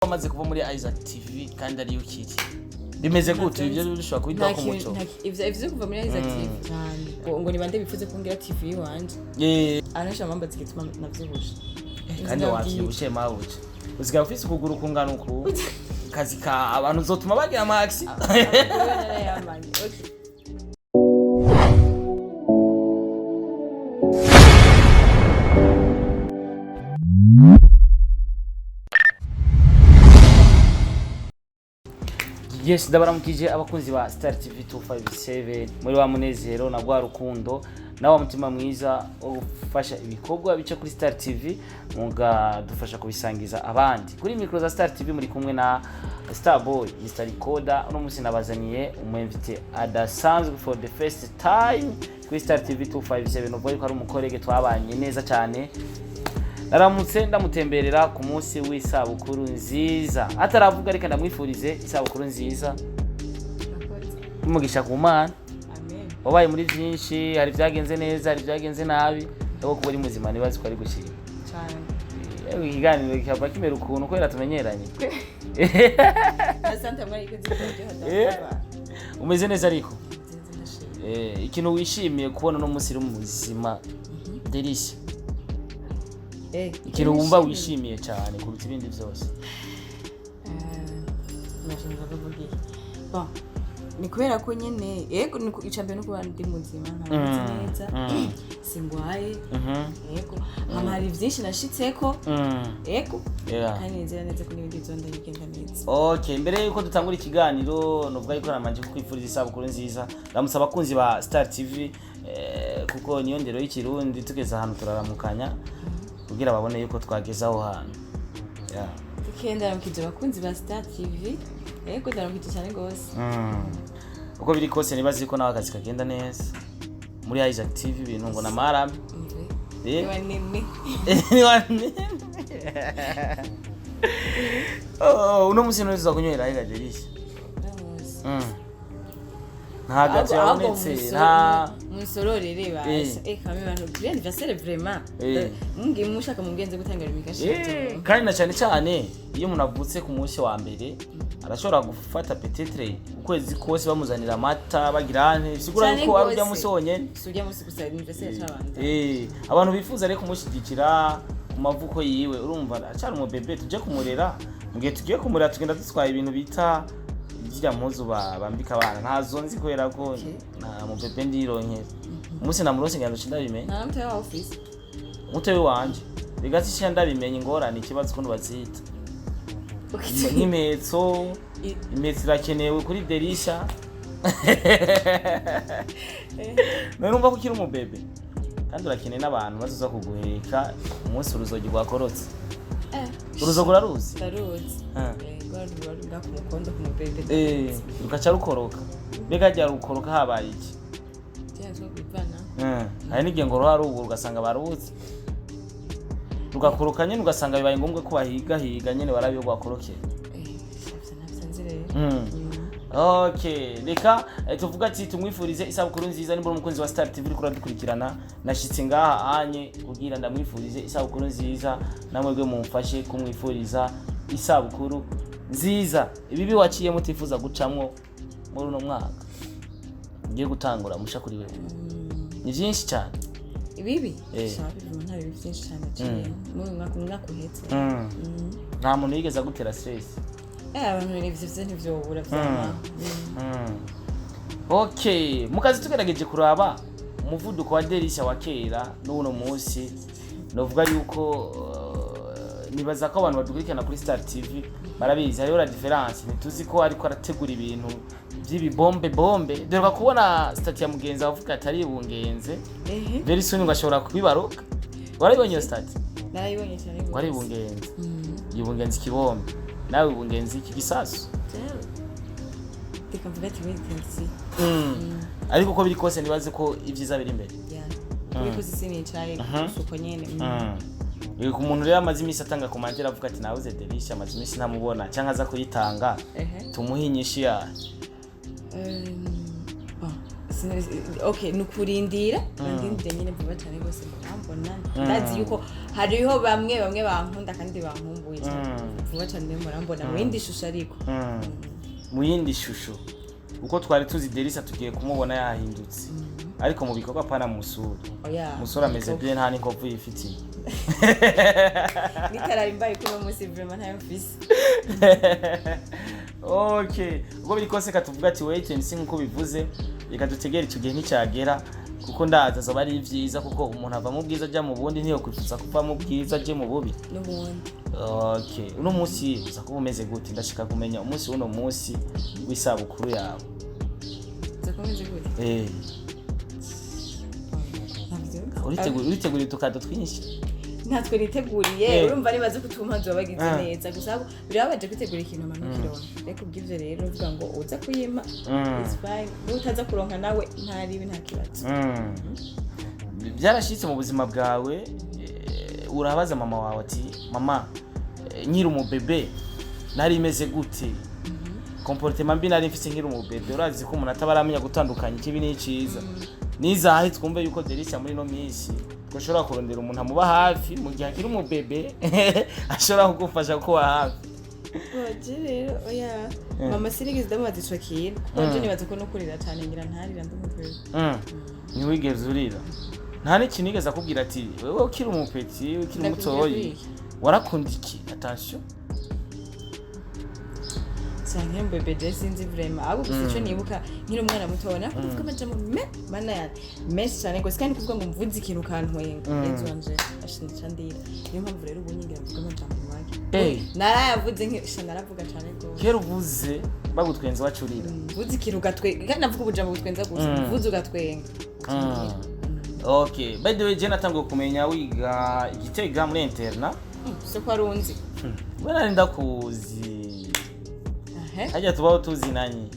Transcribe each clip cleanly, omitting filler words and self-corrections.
Wamaze kuva muri Isaac TV kandi ari ukiri bimeze gute ibyo bishobora kubita ku muco ivyo kuva muri Isaac TV ngo nibande bifuze kungira TV wanje anasha mambazi gituma navyibusha kandi wavyibushe mawuce usigaye ufise ukuguru kungana uku kazi ka abantu uzotuma bagira max Yes, ndabaramukije abakunzi ba Star TV 257 muri wa munezero na gwa rukundo na wa mutima mwiza wo gufasha ibikorwa bice kuri Star TV muga dufasha kubisangiza abandi kuri micro za Star TV muri kumwe na Star Boy Mr. Recorder uno musi nabazaniye umwemvite adasanzwe for the first time kuri Star TV 257 uvuye ko ari umukorege twabanye neza cyane naramutse ndamutemberera ku munsi w'isabukuru nziza ataravuga reka ndamwifurize isabukuru nziza umugisha ku Mana amen wabaye muri byinshi hari byagenze neza hari byagenze nabi aho kuba ari muzima nibazi ko ari gushira cyane ikiganiro kikaba kimera ukuntu kwera tumenyeranye asante mwari ikoze umeze neza ariko ikintu wishimiye kubona no munsi uri muzima Délicia ikintu wumva wishimiye cyane kuruta ibindi byose nashaka kuvuga bon ni kubera ko nyene yego niko icambe no kuba ndi muzima nka neza singwaye yego hari byinshi nashitseko yego kandi nzira neza ko n'ibindi byonda bigenda neza okay mbere yuko dutangura ikiganiro novuga yuko namanje kukwifuriza isabukuru nziza ndamusaba abakunzi ba Star TV kuko niyo ndero y'ikirundi tugeze ahantu turaramukanya kugira babone yuko twageza aho hantu ikenda mukije bakunzi ba Star TV yego ndaramukije cyane gose uko biri kose nibazi ko nawe akazi kagenda neza muri Isaac TV ibintu ngo na marame ni wanini uno musi ntuza kunywera ahiga Délicia nta gace yabonetse nta musororere basa kame bantu bien anniversaire vraiment mungi mushaka mugenze gutangara imikashito kandi na cyane cyane iyo umuntu avutse ku munsi wa mbere arashobora gufata peut-être ukwezi kose bamuzanira amata bagirane sigura yuko ari ujya musonye sujya musi gusa anniversaire cy'abandi abantu bifuza reko kumushyigikira mu mavuko yiwe urumva acari mu bebe tuje kumurera mugihe tugiye kumurera tugenda dutwaye ibintu bita igira muzu bambika abana ntazo nzi kwera ko na mu bebe ndironkera umunsi namurose ngando cindabimenye na mutwe wa office mutwe wanje bigati cindabimenye ingorane ikibazo ko nubazita imetso irakenewe kuri Délicia numva ko kiri umubebe kandi urakeneye n'abantu bazoza kuguheka umunsi uruzogi rwakorotse uruzogo uraruzi rwaruga ku mukondo ku mubebe rukaca rukoroka mbega rya rukoroka habaye iki hari n'igihe ngo ruharubu ugasanga barubuze rugakoroka nyene ugasanga bibaye ngombwa ko bahiga nyene barabiyo rwakorokeye okay reka tuvuga ati tumwifurize isabukuru nziza nimbona umukunzi wa Star TV uri dukurikirana nashitse ngaha anye kugira ndamwifurize isabukuru nziza namwebwe mumfashe kumwifuriza isabukuru nziza ibibi waciye mutifuza gucamwo muri uno mwaka ngiye gutangura musha kuri wewe ni byinshi cyane ibibi nta bibi byinshi cyane muri mwaka uhetse nta muntu yigeze gutera stress abantu n'ivyo ntivyobura vyama okay mukazi tugerageje kuraba umuvuduko wa Délicia wa kera n'uno munsi novuga yuko nibaza ko abantu badukurikirana kuri Star TV barabizi hariyo la difference ntituzi ko ariko arategura ibintu by'ibibombe dore kubona stat ya mugenzi avuga atari bungenze very soon ngashobora kubibaruka warabonye iyo stat narayibonye cyane wari bungenze yibungenze kibombe nawe bungenze iki gisasu tikamvuga ati witenzi ariko ko biri kose nibaze ko ivyiza biri imbere ariko sisini cyane uko nyene ku muntu rero amazi imisi atanga komandira avuga ati nawuze Délicia amazi imisi ntamubona cyangwa aza kuyitanga tumuhinyisha ya okay nukurindira ndindire nyine vuba cyane gose mbona ndazi yuko hariho bamwe bankunda kandi bankumbuye cyane vuba cyane murambona mu yindi shusho ariko mu yindi shusho uko twari tuzi Délicia tugiye kumubona yahindutse ariko mu bikorwa pana musura ameze bien nta n'inkovu yifitiye nitararimbaye kuba musi vraiment ntayo mfise okay ubwo biri kose katuvuga ati wait and see nkuko bivuze reka dutegere icyo gihe nticyagera kuko ndaza zo bari vyiza kuko umuntu ava mu bwiza ajya mu bundi niyo kwifuza kuva mu bwiza aje mu bubi n'ubundi okay uno munsi uza kuba umeze gute ndashika kumenya umunsi uno munsi w'isabukuru yawe zakomeze gute uritegura tukado twinshi natwe niteguriye urumva nibaze kutumpanzo bagize neza gusa birabaje kwitegura ikintu amanukiro reko bw'ivyo rero uvuga ngo uza kuyima is fine utaza kuronka nawe ntaribi nta kibazo byarashitse mu buzima bwawe urabaza mama wawe ati mama nkiri umubebe nari imeze gute comportement mbi nari mfise nkiri umubebe urazi ko umuntu atabaramenya gutandukanya ikibi n'iciza nizahe twumve yuko Délicia muri no misi ushobora kurondera umuntu amuba hafi mu gihe akiri umubebe ashobora kugufasha kuba hafi oje rero oya mama sirigeze ndamubaza ico kintu kuko je nibaza ko no kurira cyane ngira ntarira ndumubebe ni wigeze urira nta n'ikintu nigeze akubwira ati wewe ukiri umupeti ukiri mutoyi warakunda iki attention cyane mbebe je sinzi vraiment abo gusa ico nibuka nkiri umwana mutona kuvuga amajambo mana ya mess cyane gose kandi kuvuga ngo mvuze ikintu kantwenga yenzo wanje ashinja ndira niyo mpamvu rero ubu nyingira kuvuga amajambo make narayavuze nk'isha naravuga cyane gose kero uvuze bagutwenza wacurira mvuze ikintu gatwenga kandi navuga ubujambo butwenza gusa mvuze ugatwenga okay by the way je natangiye kumenya wiga igitega muri interna so ko arunzi bana ndakuzi hajya tubaho tuzinanye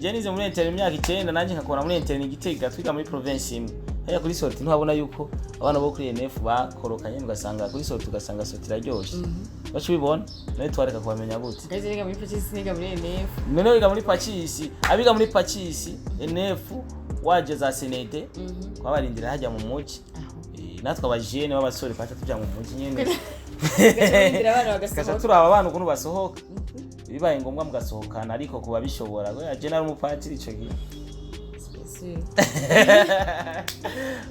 je nize muri interna imyaka 9 nanjye nkakora muri interna igitega twiga muri province imwe haya kuri sorti ntabona yuko abana bo kuri NF bakorokanye ugasanga kuri sorti ugasanga sorti iraryoshe bacu bibona nawe twareka kubamenya gute gaze niga muri pachisi niga muri NF none wiga muri pachisi abiga muri pachisi NF waje za senede kwabarindira hajya mu muci natwe abajene b'abasore pacha tujya mu muci nyene gaje abana bagasohoka turaba abana ukuntu basohoka bibaye ngombwa mugasohokana ariko kuba bishobora ngo aje nari umupatiri ico gihe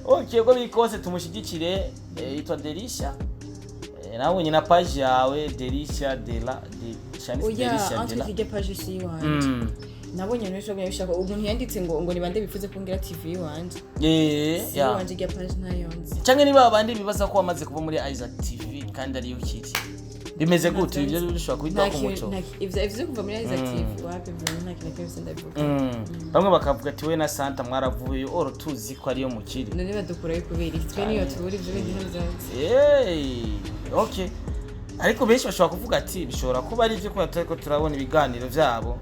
okay ubwo bikose tumushigikire yitwa Délicia nawe nyina page yawe Délicia de la Délicia de la oya page si wanje nabonye n'isho bishaka umuntu yanditse ngo nibande bifuze kungira TV wanje ya wanje ya page nayonze canke niba abandi bibaza ko wamaze kuva muri Isaac TV kandi ari ukiri bimeze gute ibyo bishobora kubita ku muco ivyo kuva muri Isaac TV wapi nta kintu cyose ndabivuga bamwe bakavuga ati we na Santa mwaravuye oro tuzi ko ari yo mukiri none badukurayo kubera twe niyo tuburi ivyo bindi ntabyo okay ariko benshi bashobora kuvuga ati bishobora kuba ari byo ko turabona ibiganiro vyabo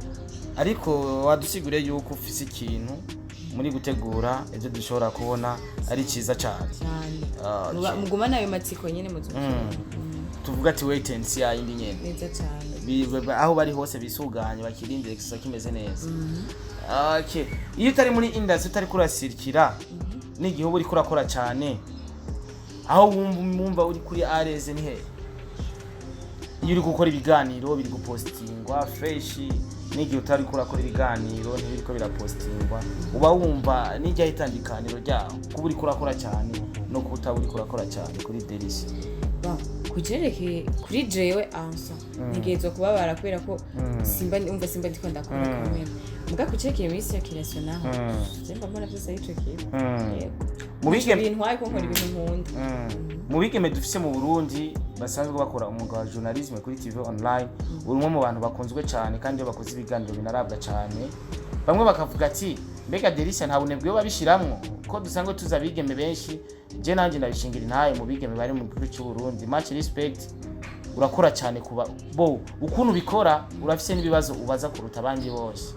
ariko wadusigure yuko ufise ikintu muri gutegura ibyo dushobora kubona ari ciza cyane muguma nayo matsiko nyene tuvuga ati wait and see ayindi nyene neza cyane aho bari hose bisuganye bakirindire kisa kimeze neza okay iyo utari muri industry utari kurasirikira n'igihe uri kurakora cyane aho wumva uri kuri areze ni he iyo uri gukora ibiganiro biri gupostingwa fresh n'igihe utari kurakora ibiganiro ntibiriko birapostingwa uba wumva n'ijya itandikaniro ryaho kuba uri kurakora cyane no kuba uri kurakora cyane kuri Délicia kujereke kuri jewe ansa nigezwe kubabara kubera ko simba ndiko ndakora kamera muga kucekeye muri circulation naho zemba mbona byose ari tricky mu bigeme ntwaye ko nkora ibintu nkunda mu bigeme dufise mu Burundi basanzwe bakora umwuga wa journalism kuri TV online urumwe mu bantu bakunzwe cyane kandi bakoze ibiganiro binarabwa cyane bamwe bakavuga ati mbega Délicia nta bunebwe babishiramwo ko dusangwe tuza bigeme benshi je nanje ndabishingira intaye mu bigeme bari mu gihugu cy'u Burundi much respect urakora cyane kuba bo ukuntu bikora urafise n'ibibazo ubaza kuruta abandi bose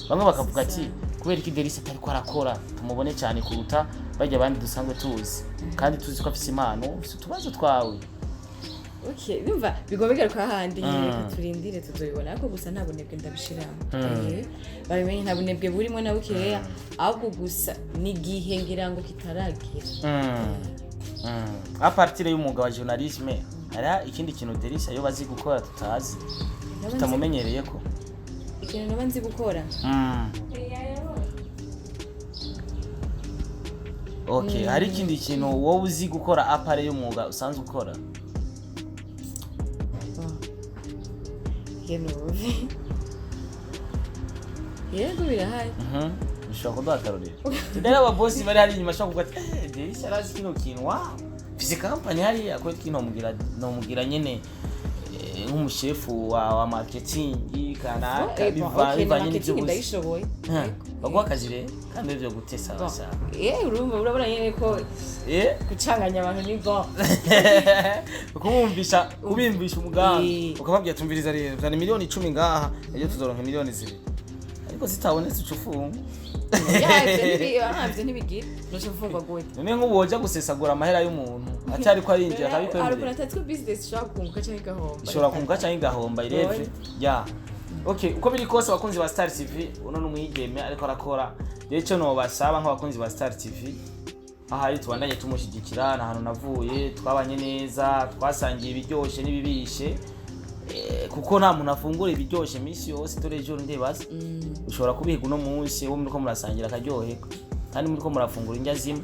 bamwe bakavuga ati kubera iki Délicia atari ko arakora tumubone cyane kuruta bajya abandi dusangwe tuzi kandi tuzi ko afise impano ufise utubazo twawe okay bimva bigomba kwa handi turindire tuzobibona ariko gusa nta bunebwe ndabishiramo babimenye nta bunebwe burimo na bukeya ahubwo gusa ni gihe ngira ngo kitaragira A partir y'umwuga wa journalisme hari ikindi kintu Délicia yo bazi gukora tutazi tutamumenyereye ko ikintu naba nzi gukora okay hari ikindi kintu wowe uzi gukora apare y'umwuga usanzwe ukora yego birahari bishobora kuduha akarorero rero ababosi bari hari inyuma ashobora kuvuga ati Délicia arazi kino kintu mfise company hari akora ikintu nomugira nyene nk'umushefu wa marketing kanaka bivanye n'ibyo ndayishoboye bagwa akazi rero kandi byo gutesa abashaka urumva urabona nyene ko gucanganya abantu ni bon kubimbisha umugambi ukababwira tumviriza rero byane miliyoni 10 ngaha ejo tuzoronka miliyoni 2 ariko zitabonetse ucufunga ivyo ntibigira ntushofungwa gute none nk'uboja gusesagura amahera y'umuntu atari ko arinjira akabikwemerera ariko natatwe business ishobora kunguka canke igahomba ishobora kunguka canke igahomba irevye okay uko biri kose abakunzi ba Star TV uno n'umwigeme ariko arakora rero cyo no basaba nk'abakunzi ba Star TV ahari tubandanye tumushigikira nahantu navuye twabanye neza twasangiye ibiryoshe n'ibibishe kuko nta muntu afungura ibiryoshe misi yose dore ejo ndebaza ushobora kubihiga uno munsi wo muriko murasangira akaryohe kandi muriko murafungura indya zimwe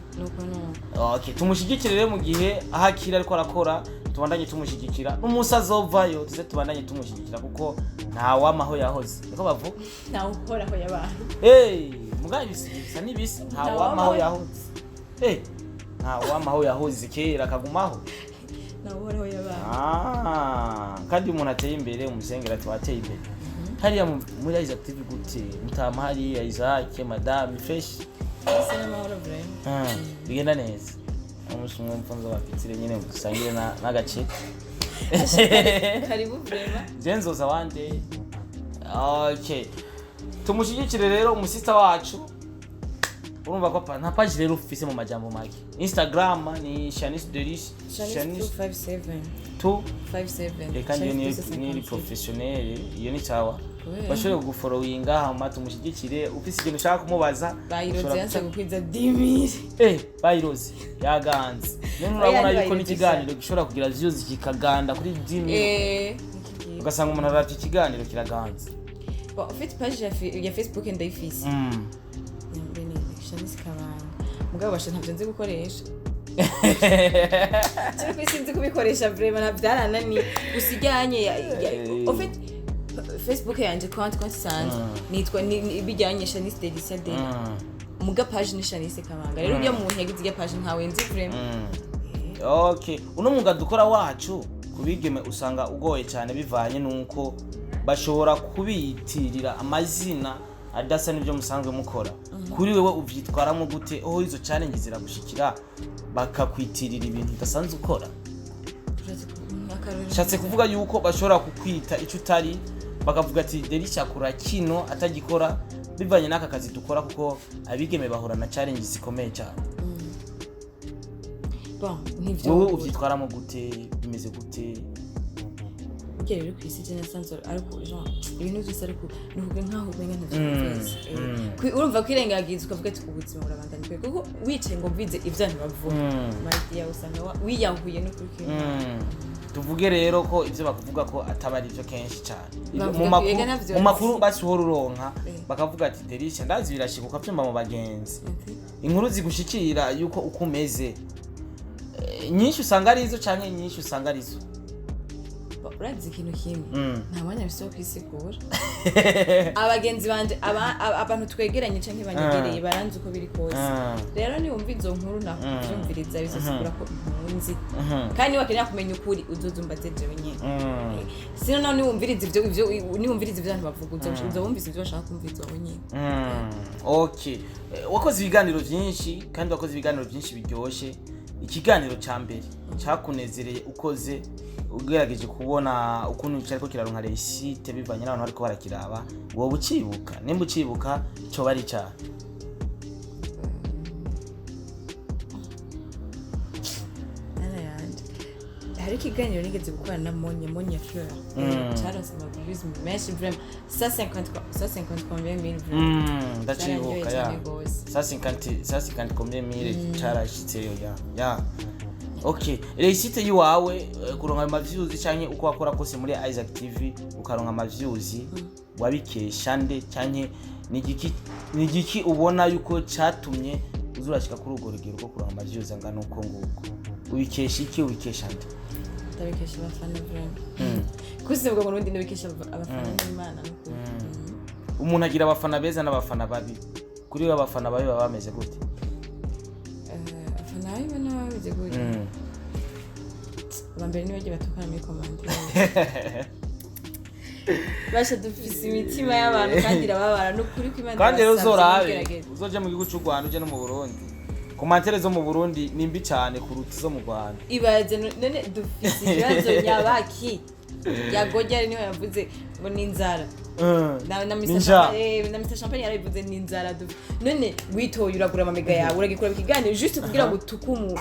okay tumushigikire rero mu gihe ahakira ariko arakora tubandanye tumushigikira n'umunsi azovayo tuze tubandanye tumushigikira kuko nta wamaho yahoze niko bavuga nta uhoraho yabaye mugaye bisa nibisa nta wamaho yahoze nta wamaho yahoze kera kagumaho nahoraho yabaye kandi umuntu ateye imbere umusengera twateye imbere hariya muri Isaac TV gute mutama hariya Isaac madame fresh bigenda neza umusumwe mfunzo bafitire nyine dusangire n'agace karibu vrema zenzoza wande okay tumushigikire rero umusista wacu urumva ko nta page rero ufise mu majambo make Instagram ni Shanice Délicia Shanice 257 kandi ni professionnel iyo ni sawa bashobora kugufollowinga hama tumushyigikire ufise ikintu ushaka kumubaza bayiroze yanse gukwiza 10000 bayiroze yaganze none urabona yuko n'ikiganiro gishobora kugira views kikaganda kuri 10000 ugasanga umuntu arati ikiganiro kiraganze ufite page ya Facebook ndayifise Shanice kabanga mugabo basha ntavyo nzi gukoresha cyane kwisinzi kubikoresha vraiment nabyaranani usiganye ufite Facebook yanje konti sanze nitwa bijyanye Shanice Délicia de muga page ni Shanice kabanga rero ujya mu ntege zijya page ntawe nzi vraiment okay uno mwuga dukora wacu kubigeme usanga ugoye cyane bivanye nuko bashobora kubitirira amazina adasa nibyo musanzwe mukora kuri wewe uvyitwaramo gute izo challenge ziragushikira bakakwitirira ibintu udasanzwe ukora shatse kuvuga yuko bashobora kukwita icyo utari bakavuga ati Délicia akora kino atagikora bivanye n'aka kazi dukora kuko abigeme bahora na challenge zikomeye cyane nivyo wowe uvyitwaramo gute bimeze gute rero kwisi nasanzwe ariko ibintu byose ariko nuvuga nkaho umenga ntavyize urumva kwirengagiza ukavuga ati ubuzima burabandanye kuko wicaye ngo mvize ivyantu bavuga mariya usanga wiyahuye no kuri tuvuge rero ko ivyo bakuvuga ko atabari ivyo kenshi cyane mu makuru basuhora uronka bakavuga ati Délicia ndazi birashikuka byumba mu bagenzi inkuru zigushikira yuko ukumeze nyinshi usanga ari izo canke nyinshi usanga ari izo urazi ikintu kimwe nta mwanya biso kwisigura abagenzi banje abantu twegeranye canke banyegereye baranze uko biri kose rero ni wumva izo nkuru nakumviriza bizosigura ko impunzi kandi wakenera kumenya ukuri uzozumba zejewe nyene sino nawe niwumviriza ivyo niwumviriza ivyo abantu bavuga uzowumvise ivyo bashaka kumviriza wowe nyene okay wakoze ibiganiro byinshi kandi wakoze ibiganiro byinshi biryoshe ikiganiro ca mbere cyakunezereye ukoze ugerageje kubona ukuntu cyariko kiraronka réussite bivanye n'abantu bariko barakiraba wowe ucibuka nimba ucibuka cyo bari cyane hari ikiganiro nigeze gukora na Monya Fleur cyaronse amabwiriza menshi vraiment 150 combien mille vraiment ndacibuka ya 150 combien mille cyarashitse yo ya Okay, Délicia yiwawe kuronka ama views canke uko wakora kose muri Isaac TV ukaronka ama views wabikesha nde canke nigiki ubona yuko catumye uzurashika kuri ugo rugero rwo kuronka ama views angana uko nguko ubikesha iki ubikesha nde ndabikesha abafana brand kusebwa mu Burundi ndabikesha abafana n'Imana umuntu agira abafana beza n'abafana babi kuri we abafana babi baba bameze gute abafana babi bana bameze gute bambere nibaje batukana muri comment basha dufise imitima y'abantu kandi irababara no kuri kw'Imana kandi rero uzorabe uzoje mu gihugu cy'u Rwanda uje no mu Burundi komantere zo mu Burundi nimbi cyane kuruta zo mu Rwanda ibaze none dufise ibibazo nyabaki yagojya niho yavuze ngo ninzara na Mr Champagne yarabivuze ninzara none witoye uragura amamega yawe uragikora bikiganiro juste kugira ngo tukumu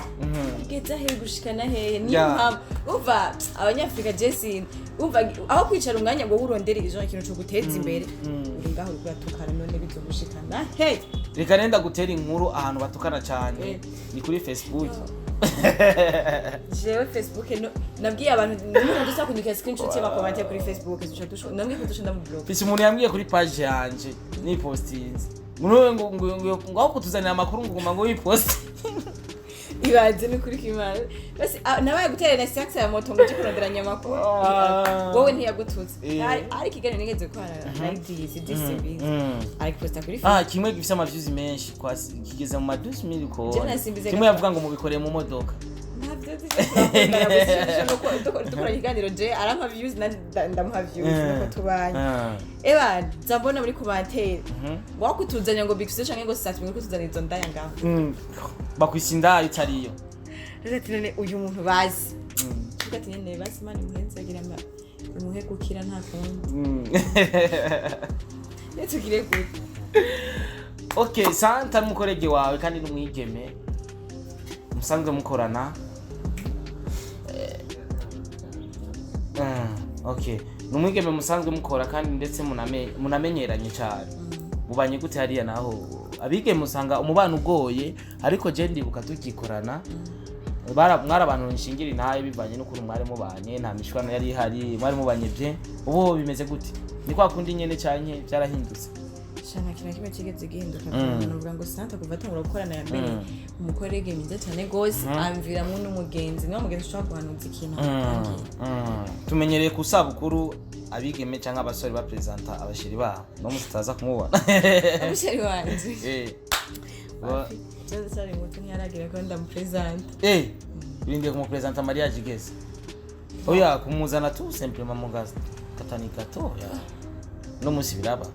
geza he gushikana he niyo mpamvu uva abanyafrika Jesse uva aho kwicara umwanya ngo urondere ijo ikintu cyo guteza imbere uri ngaho uratukana none bizogushikana he reka nenda gutera inkuru ahantu batukana cyane ni kuri Facebook jewe Facebook nabwiye abantu n'umuntu dusa kundika screenshot y'aba comment kuri Facebook namwe ko dushanda mu blog fisi umuntu yambwiye kuri page yanje ni postinze ngo aho kutuzanira amakuru nguma ngo yipost ibaze no kuri kimana basi nabaye guterera sex ya moto ngo cyikurondera amakuru wowe ntiyagututse ari kiganiro nigeze ko like this disability ari posta kuri Facebook kimwe gifise ama views menshi kwa kigeze mu 12,000 ko kimwe yavuga ngo mubikoreye mu modoka navyo dukora ikiganiro je arama views ndamuha views nuko tubanye eba zambona muri commentaire wakutuzanya ngo bikuse canke ngo sat ngo kutuzanya izo ndaya ngaho bakwisinda itariyo rete none uyu muntu bazi ugati nene basi mani muhenze agira umuhe gukira nta kundi netugire gute okay santa mukorege wawe kandi numwigeme musanzwe mukorana okay numwigeme musanzwe mukora kandi ndetse munamenyeranye cyane mubanye gute hariya naho abige musanga umubano ugoye ariko je ndibuka tukikorana mwari abantu nshingira intaye bivanye no kuri mwari mubanye nta mishwano yari hari mwari mubanye bye ubu bimeze gute ni kwa kundi nyene cyane byarahindutse shana kina kimwe kigeze gihinduka navuga ngo santa kuva tangura gukorana ya mbere umukorege mwiza cyane gose amvira mu n'umugenzi niwe mugenzi ushaka guhanuza ikintu tumenyereye ku sabukuru abigeme cyangwa abasore ba presenta abashiri ba no mutaza kumubona abashiri wanje cyo cyari mutu ntiyaragira ko ndamupresenta birinde kumupresenta mariage igeze oya kumuzana tu simplement mugaza katani gato ya no musi biraba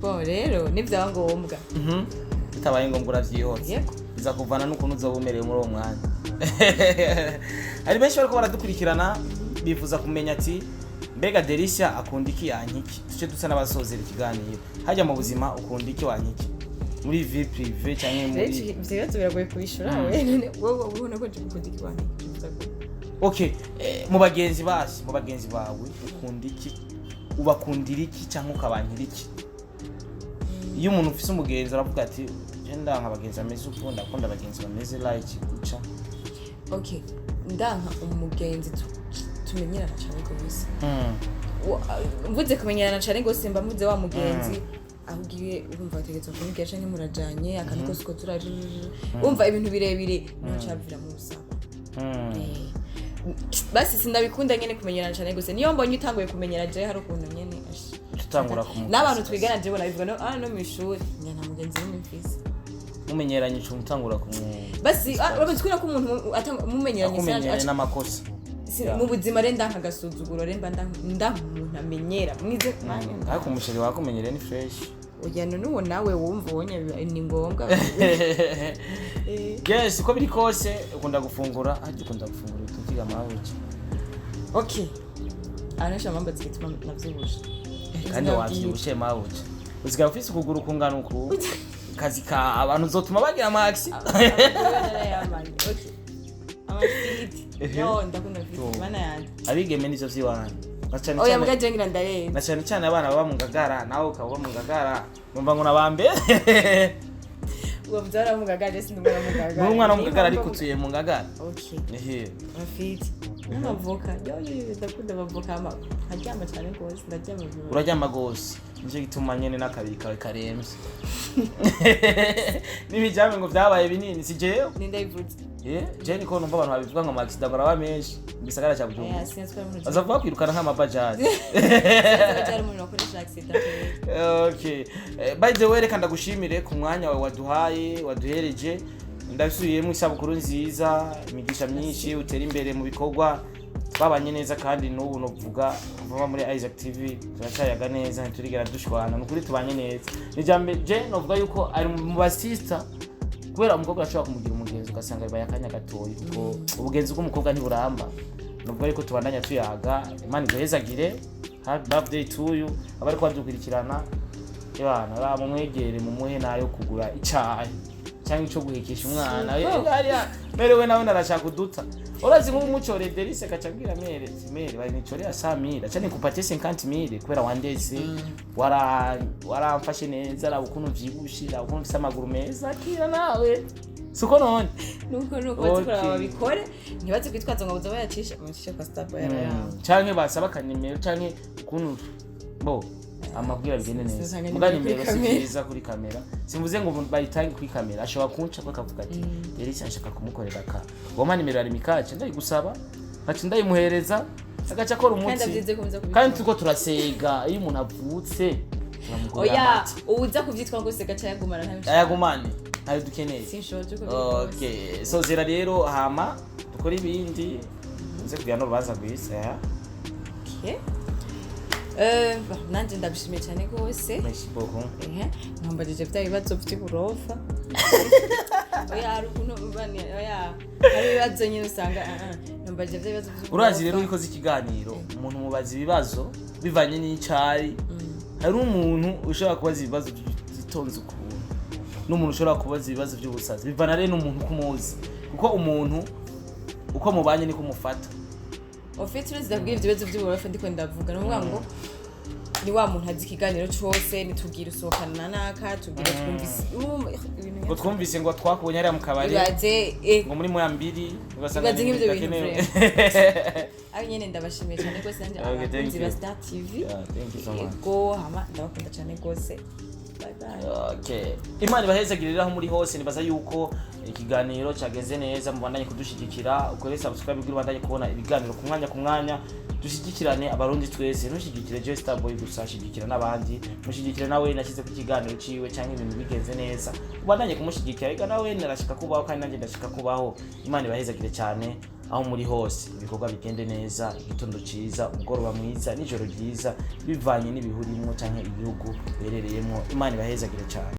bo rero nivyaba ngombwa bitabaye ngombwa uravyihotse biza kuvana n'ukuntu uzobumereye muri uwo mwanya ari benshi bariko baradukurikirana bifuza kumenya ati mbega Délicia akunda iki yankiki tuce dusa n'abasozera ikiganiro hajya mu buzima ukunda iki wankiki muri vie privée cyane muri byo biragoye kubishura we wowe ubona ko ukunda iki wankiki okay mu bagenzi bawe ukunda iki ubakundira iki cyangwa ukabankira iki iyo umuntu ufise umugenzi aravuga ati genda nk'abagenzi ameze uko ndakunda abagenzi bameze like guca okay ndanka umugenzi tumenyerana cyane gose mvuze kumenyerana cyane gose mba mvuze wa mugenzi ahubwiye urumva ategetse kumubwira cyane murajanye akaniko siko turari umva ibintu birebire ntacabvira mu rusako basi sindabikunda nyene kumenyerana cyane gose niyo mbonye utanguye kumenyera je hari ukuntu nyene tutangura kumukunda n'abantu twigana je bonabivuga no mwishuri nyana mugenzi w'imfisi mumenyeranye cyo mutangura basi urabizikura ko umuntu mumenyeranye cyane n'amakosa mu buzima renda nkagasuzuguro remba umuntu amenyera mwize ariko umusheri wakumenyereye ni fresh ujyana n'uwo nawe wumva ubonye ni ngombwa yes uko biri kose ukunda gufungura ukunda gufungura tukiga amabuki okay anasha mamba zikituma navyibusha kandi wavyibushe mabuki uziga ufise ukuguru kungana uku kazi ka abantu zotuma bagira maxi okay amafiti no ndakunda fiti bana yandi abigeme nizo vyiwana oya mbwa jengira ndareye na cyane abana baba mu ngagara nawe ukaba mu ngagara numva ngo nabambe uwo mbyara mu ngagara sindumwana mu ngagara muri umwana mu ngagara ariko utuye mu ngagara okay ehe afite n'amavoka yo ndakunda amavoka nkaryama cyane rwose ndaryama uraryama gose nicyo gituma nyene n'akabiri kawe karemvye n'ibijyame ngo byabaye binini si jewe nindayivuze je niko numva abantu babivuga ngo accident baraba menshi mu gisagara cya Bujumbura azavuga kwirukana nk'amabajaji cyari umuntu wakoresha accident okay by the way reka ndagushimire ku mwanya wawe waduhereje ndasubiyemo isabukuru nziza imigisha myinshi utera imbere mu bikorwa twabanye neza kandi n'ubu novuga kuva muri Isaac TV turacayaga neza nturigera dushwana nukuri tubanye neza nijambe je novuga yuko ari mu basista kubera umukobwa ashobora kumugira umugenzi ugasanga bibaye akanya gatoyi kuko ubugenzi bw'umukobwa ntiburamba novuga yuko tubandanya tuyaga Imana iduhezagire happy birthday to you abari kwadukurikirana yabana ra mumwegere mumuhe nayo kugura icayi cyangwa ico guhekesha umwana hariya merewe nawe narashaka uduta urazi nk'umucore Délicia kacabwira mere bari nicore ya 100000 cyane kupatie 50000 kubera wandeze waramfashe neza ra ukuntu vyibushira ukuntu mfise amaguru meza kira nawe suko none nuko tukora babikore ntibaze kwitwaza ngo buza bayacisha mu cisha kwa staff yara canke basaba kanimero canke ukuntu bo amabwira bigende neza mugani nimero sikiza kuri kamera simvuze ngo bayitange kuri kamera ashobora kunca ko akavuga ati Délicia nshaka kumukorera ka goma nimero ari mikace ndayigusaba ati ndayimuhereza agaca akora umunsi kandi tuko turasega iyo umuntu avutse oya uza kuvyitwa ngo sega cyagumana ntabishaka ayagumane ayo dukeneye sinshoje ko okay so zera rero hama dukora ibindi nze kugira no rubaza gwisa okay nanje ndabishimiye cyane gose merci beaucoup nkambaje bya bibazo by'uburofa oya ari ukuntu bani oya ari bibazo nyine usanga nkambaje bya bibazo by'uburofa urazi rero uko ikiganiro umuntu mubaza ibibazo bivanye n'icari hari umuntu ushobora kubaza ibibazo bitonze ukuntu n'umuntu ushobora kubaza ibibazo by'ubusazi bivana rero n'umuntu kumuzi kuko umuntu uko mubanye niko mufata Afite ndabwiye ibibazo by'uburofa ndiko ndavuga n'umwa ngo ni wa muntu azi ikiganiro cyose nitugira usokana naka tugira twumvise ngo twumvise ngo twakubonye ari mu kabari baze ngo muri moya mbiri ugasanga nk'ibyo bintu ari nyene ndabashimiye cyane gose nanje abakunzi ba Star TV go hama ndabakunda cyane gose bye bye okay Imana ibahezagiriraho muri hose nibaza yuko ikiganiro cyageze neza mubandanye kudushigikira ukore subscribe kugira ubandanye kubona ibiganiro ku mwanya dushigikirane abarundi twese ntushigikire Joy Star Boy gusa shigikira n'abandi mushigikire nawe nashyize ku kiganiro ciwe cyangwa ibintu bigenze neza ubandanye kumushigikira ega nawe narashika kubaho kandi nanjye ndashika kubaho Imana ibahezagire cyane aho muri hose ibikorwa bigende neza igitondo ciza umugoroba mwiza nijoro ryiza bivanye n'ibihurimo cyangwa ibihugu berereyemo Imana ibahezagire cyane